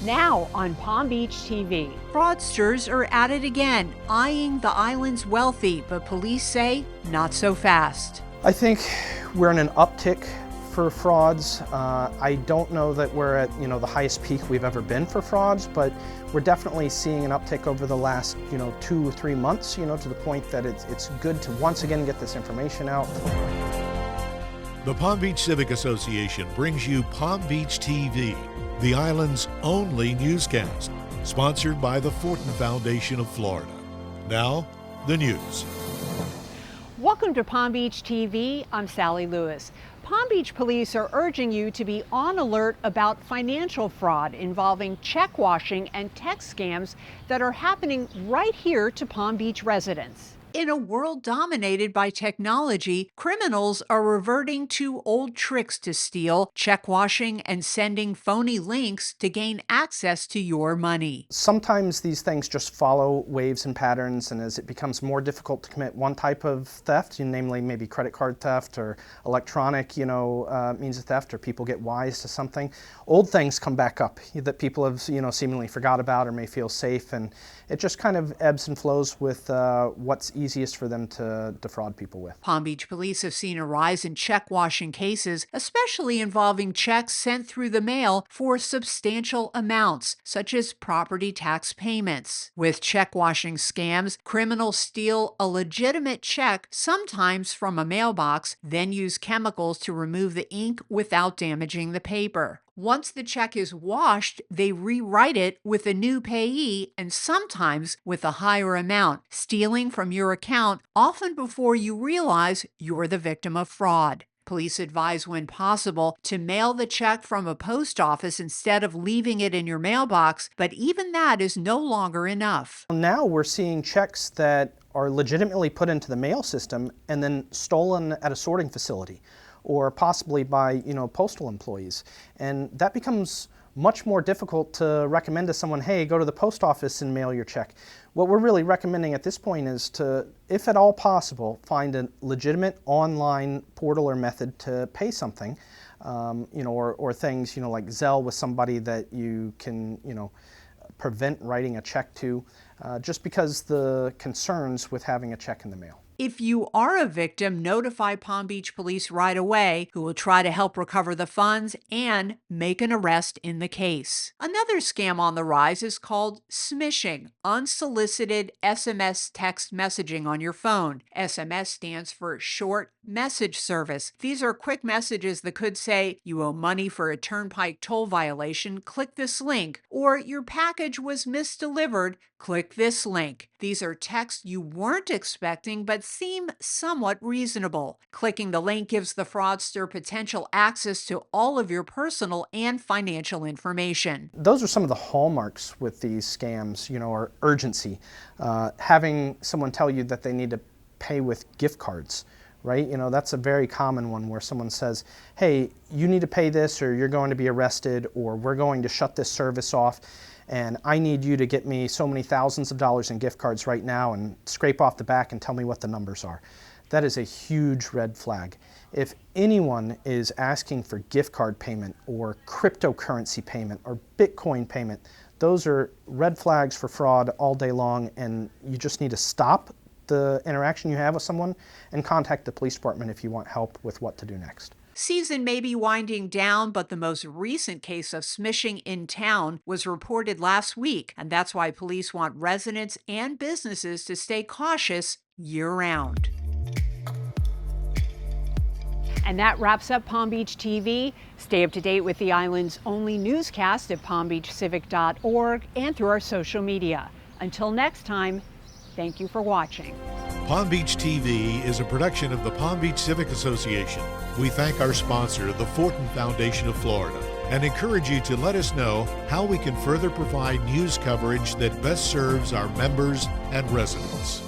Now on Palm Beach TV. Fraudsters are at it again, eyeing the island's wealthy, but police say not so fast. I think we're in an uptick for frauds. I don't know that we're at the highest peak we've ever been for frauds, but we're definitely seeing an uptick over the last 2 or 3 months. To the point that it's good to once again get this information out. The Palm Beach Civic Association brings you Palm Beach TV, the island's only newscast, sponsored by the Fortin Foundation of Florida. Now, the news. Welcome to Palm Beach TV. I'm Sally Lewis. Palm Beach police are urging you to be on alert about financial fraud involving check washing and text scams that are happening right here to Palm Beach residents. In a world dominated by technology, criminals are reverting to old tricks to steal, check washing, and sending phony links to gain access to your money. Sometimes these things just follow waves and patterns, and as it becomes more difficult to commit one type of theft, namely maybe credit card theft or electronic, means of theft, or people get wise to something, old things come back up that people have, seemingly forgot about or may feel safe, and it just kind of ebbs and flows with what's easiest for them to defraud people with. Palm Beach police have seen a rise in check washing cases, especially involving checks sent through the mail for substantial amounts, such as property tax payments. With check washing scams, criminals steal a legitimate check, sometimes from a mailbox, then use chemicals to remove the ink without damaging the paper. Once the check is washed, they rewrite it with a new payee and sometimes with a higher amount, stealing from your account often before you realize you're the victim of fraud. Police advise when possible to mail the check from a post office instead of leaving it in your mailbox, but even that is no longer enough. Now we're seeing checks that are legitimately put into the mail system and then stolen at a sorting facility, or possibly by postal employees. And that becomes much more difficult to recommend to someone, hey, go to the post office and mail your check. What we're really recommending at this point is to, if at all possible, find a legitimate online portal or method to pay something, or things, like Zelle with somebody that you can, prevent writing a check to, just because the concerns with having a check in the mail. If you are a victim, notify Palm Beach police right away, who will try to help recover the funds and make an arrest in the case. Another scam on the rise is called smishing, unsolicited SMS text messaging on your phone. SMS stands for short message service. These are quick messages that could say, you owe money for a turnpike toll violation, click this link, or your package was misdelivered, click this link. These are texts you weren't expecting but seem somewhat reasonable. Clicking the link gives the fraudster potential access to all of your personal and financial information. Those are some of the hallmarks with these scams, or urgency. Having someone tell you that they need to pay with gift cards, right? That's a very common one where someone says, hey, you need to pay this or you're going to be arrested, or we're going to shut this service off, and I need you to get me so many thousands of dollars in gift cards right now and scrape off the back and tell me what the numbers are. That is a huge red flag. If anyone is asking for gift card payment or cryptocurrency payment or Bitcoin payment, those are red flags for fraud all day long, and you just need to stop the interaction you have with someone and contact the police department if you want help with what to do next. Season may be winding down, but the most recent case of smishing in town was reported last week, and that's why police want residents and businesses to stay cautious year-round. And that wraps up Palm Beach TV. Stay up to date with the island's only newscast at palmbeachcivic.org and through our social media. Until next time, thank you for watching. Palm Beach TV is a production of the Palm Beach Civic Association. We thank our sponsor, the Fortin Foundation of Florida, and encourage you to let us know how we can further provide news coverage that best serves our members and residents.